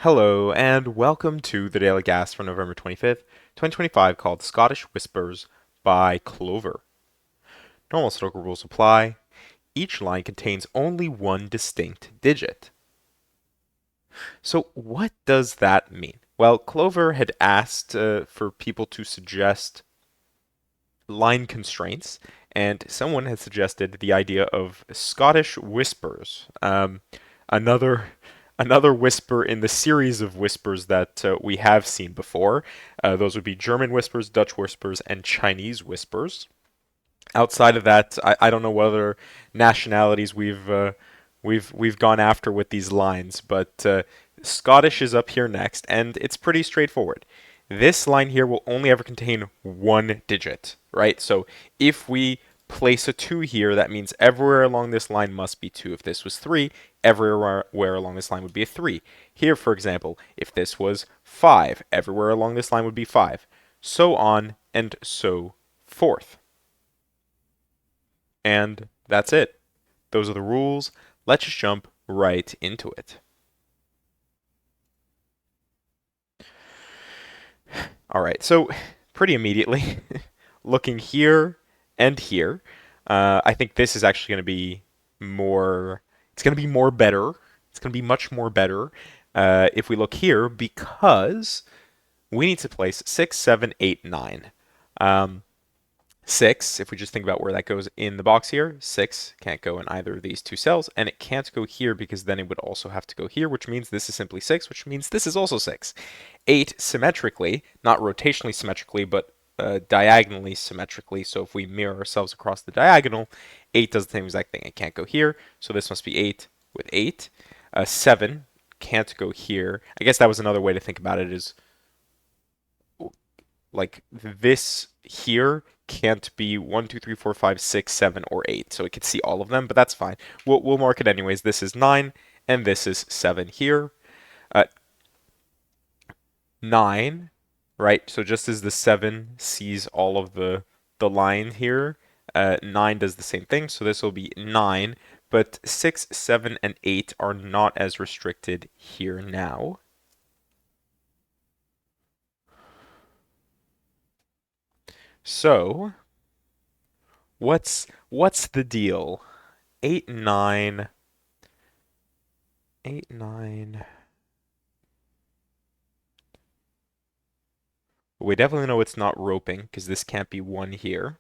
Hello, and welcome to the Daily Gas for November 25th, 2025, called Scottish Whispers by Clover. Normal Sudoku rules apply. Each line contains only one distinct digit. So, what does that mean? Well, Clover had asked for people to suggest line constraints, and someone had suggested the idea of Scottish whispers. Another another whisper in the series of whispers that we have seen before. Those would be German whispers, Dutch whispers, and Chinese whispers. Outside of that, I don't know what other nationalities we've gone after with these lines, but Scottish is up here next, and it's pretty straightforward. This line here will only ever contain one digit, right? So if we place a 2 here, that means everywhere along this line must be 2. If this was 3, everywhere along this line would be a 3. Here, for example, if this was 5, everywhere along this line would be 5. So on and so forth. And that's it. Those are the rules. Let's just jump right into it. All right, so pretty immediately, looking here and here, I think this is actually going to be more. It's going to be more better. It's going to be much more better if we look here because we need to place 6, 7, 8, 9. 6, if we just think about where that goes in the box here, 6 can't go in either of these two cells, and it can't go here because then it would also have to go here, which means this is simply 6, which means this is also 6. 8 symmetrically, not rotationally symmetrically, but diagonally symmetrically, so if we mirror ourselves across the diagonal, 8 does the same exact thing. It can't go here, so this must be 8 with 8. 7 can't go here. I guess that was another way to think about it is like this here can't be 1, 2, 3, 4, 5, 6, 7, or 8. So it could see all of them, but that's fine. We'll mark it anyways. This is 9, and this is 7 here. 9, right? So just as the 7 sees all of the line here, 9 does the same thing. So this will be 9, but 6, 7, and 8 are not as restricted here now. So what's the deal? 8, 9, 8, 9. We definitely know it's not roping because this can't be 1 here.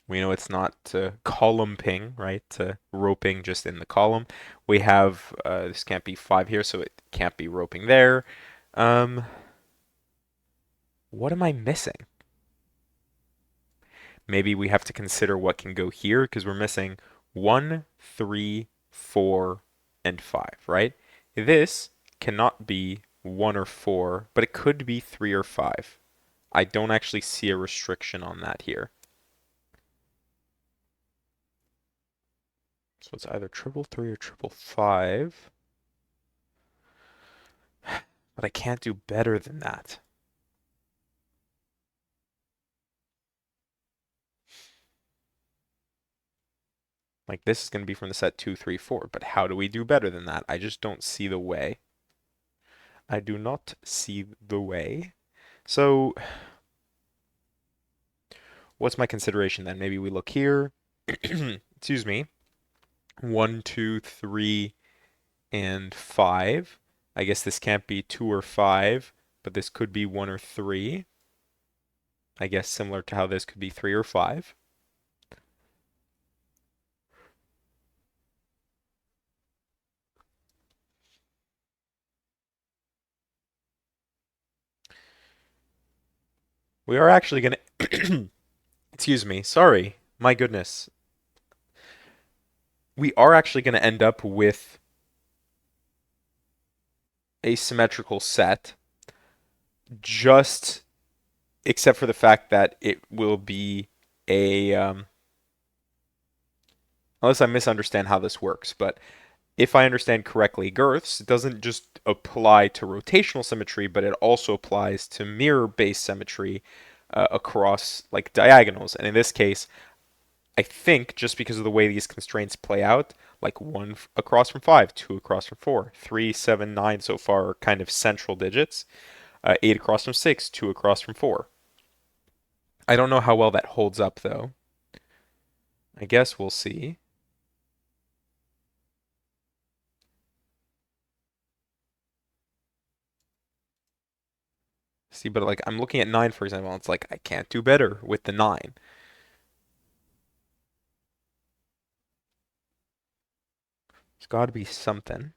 We know it's not column ping, right? Roping just in the column. We have, this can't be 5 here, so it can't be roping there. Um, what am I missing? Maybe we have to consider what can go here because we're missing 1, 3, 4, and 5, right? This cannot be 1 or 4, but it could be 3 or 5. I don't actually see a restriction on that here. So it's either triple 3 or triple 5. But I can't do better than that. Like this is going to be from the set 2, 3, 4. But how do we do better than that? I just don't see the way. I do not see the way. So what's my consideration then? Maybe we look here. Excuse me. 1, 2, 3, and 5. I guess this can't be 2 or 5, but this could be 1 or 3. I guess similar to how this could be 3 or 5. We are actually going to, excuse me, sorry, my goodness. We are actually going to end up with a symmetrical set, just except for the fact that it will be a, unless I misunderstand how this works, but if I understand correctly, girths doesn't just apply to rotational symmetry, but it also applies to mirror-based symmetry across like diagonals. And in this case, I think just because of the way these constraints play out, like 1 across from 5, 2 across from 4, 3, 7, 9 so far are kind of central digits. 8 across from 6, 2 across from 4. I don't know how well that holds up though. I guess we'll see. See, but like I'm looking at 9 for example, and it's like I can't do better with the 9. There's got to be something.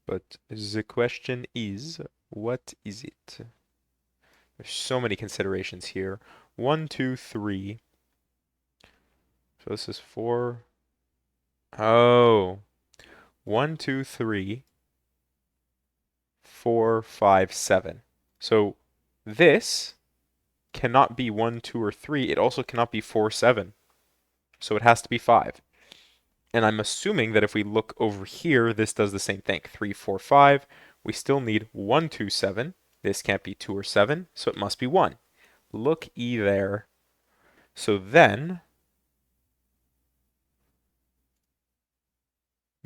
But the question is, what is it? There's so many considerations here. 1, 2, 3. So this is 4. Oh. 1, 2, 3, 4, 5, 7. So this cannot be 1, 2, or 3. It also cannot be 4, 7. So it has to be 5. And I'm assuming that if we look over here, this does the same thing. 3, 4, 5. We still need 1, 2, 7. This can't be 2 or 7, so it must be 1. Look-y there. So then,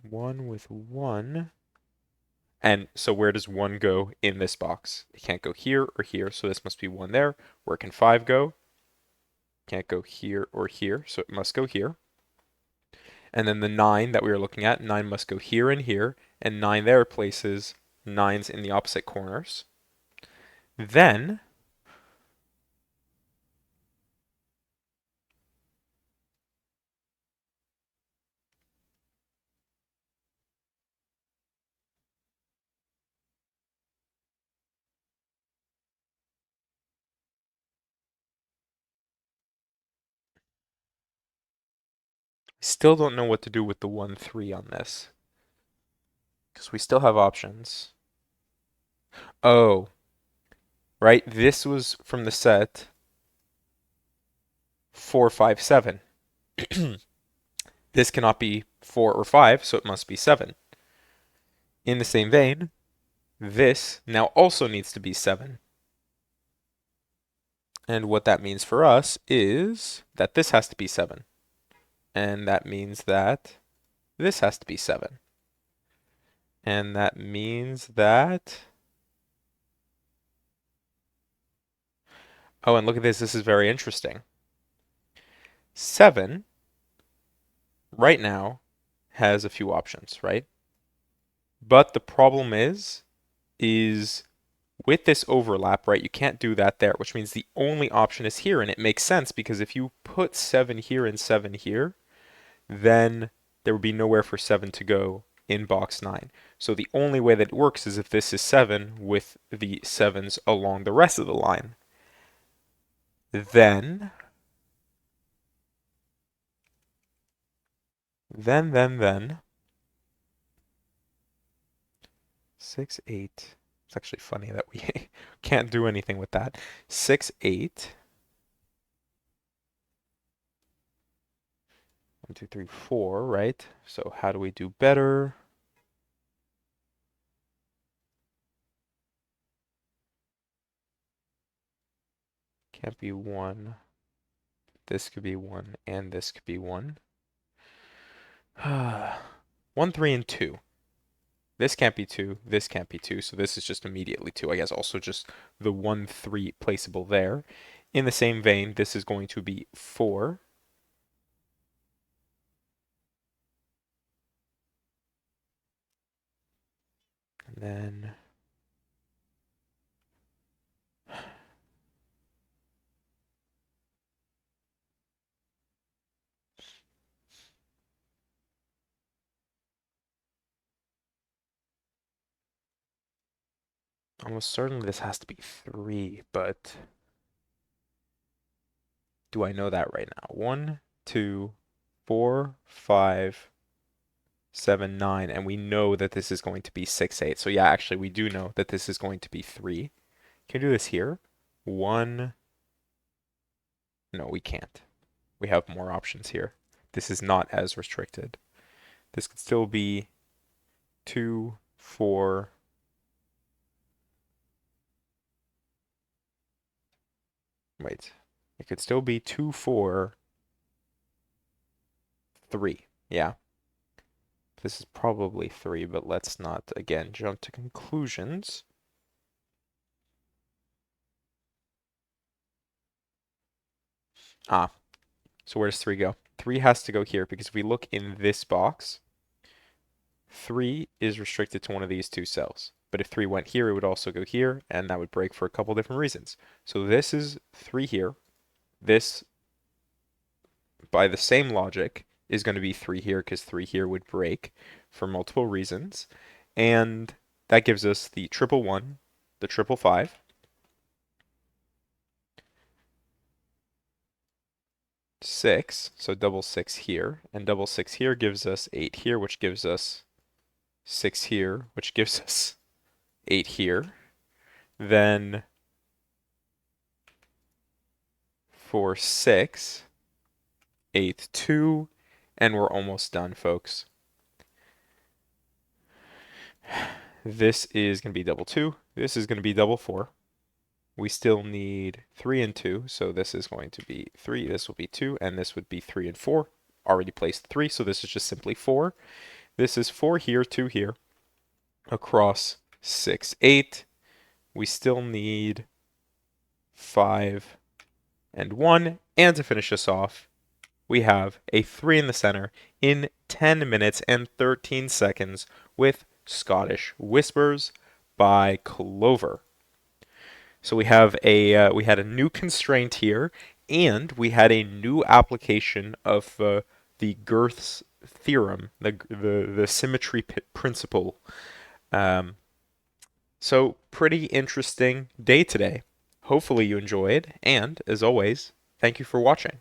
1 with 1. And so where does 1 go in this box? It can't go here or here, so this must be 1 there. Where can 5 go? Can't go here or here, so it must go here. And then the 9 that we were looking at, 9 must go here and here, and 9 there places 9's in the opposite corners. Then, still don't know what to do with the 1, 3 on this. Because we still have options. Oh, right, this was from the set 4, 5, 7. This cannot be 4 or 5, so it must be 7. In the same vein, this now also needs to be 7. And what that means for us is that this has to be 7. And that means that this has to be 7. And that means that... Oh, and look at this. This is very interesting. 7, right now, has a few options, right? But the problem is with this overlap, right, you can't do that there, which means the only option is here. And it makes sense because if you put 7 here and 7 here, then there would be nowhere for 7 to go in box 9. So the only way that it works is if this is 7 with the 7s along the rest of the line. Then 6, 8. It's actually funny that we can't do anything with that. 6, 8. 1, 2, 3, 4, right? So how do we do better? Can't be 1. This could be 1, and this could be 1. 1, 3, and 2. This can't be 2, this can't be 2, so this is just immediately 2. I guess also just the 1, 3 placeable there. In the same vein, this is going to be 4. And then... almost certainly this has to be 3, but... do I know that right now? 1, 2, 4, 5, 7, 9, and we know that this is going to be 6, 8. So yeah, actually we do know that this is going to be 3. Can we do this here? 1... No, we can't. We have more options here. This is not as restricted. This could still be 2, 4... Wait. It could still be 2, 4, 3. Yeah, this is probably 3, but let's not, again, jump to conclusions. Ah, so where does 3 go? 3 has to go here because if we look in this box, 3 is restricted to one of these two cells. But if 3 went here, it would also go here, and that would break for a couple different reasons. So this is 3 here. This, by the same logic, is going to be 3 here because 3 here would break for multiple reasons. And that gives us the triple 1, the triple 5, 6, so double 6 here, and double 6 here gives us 8 here, which gives us 6 here, which gives us 8 here. Then for 6, 8, 2, and we're almost done, folks. This is going to be double 2. This is going to be double 4. We still need 3 and 2, so this is going to be 3, this will be 2, and this would be 3 and 4. Already placed 3, so this is just simply 4. This is 4 here, 2 here, across 6, 8. We still need 5 and 1, and to finish this off, we have a 3 in the center in 10 minutes and 13 seconds with Scottish Whispers by Clover. So we have we had a new constraint here, and we had a new application of the Girth's theorem, the symmetry principle. Um, so pretty interesting day today. Hopefully you enjoyed, and as always, thank you for watching.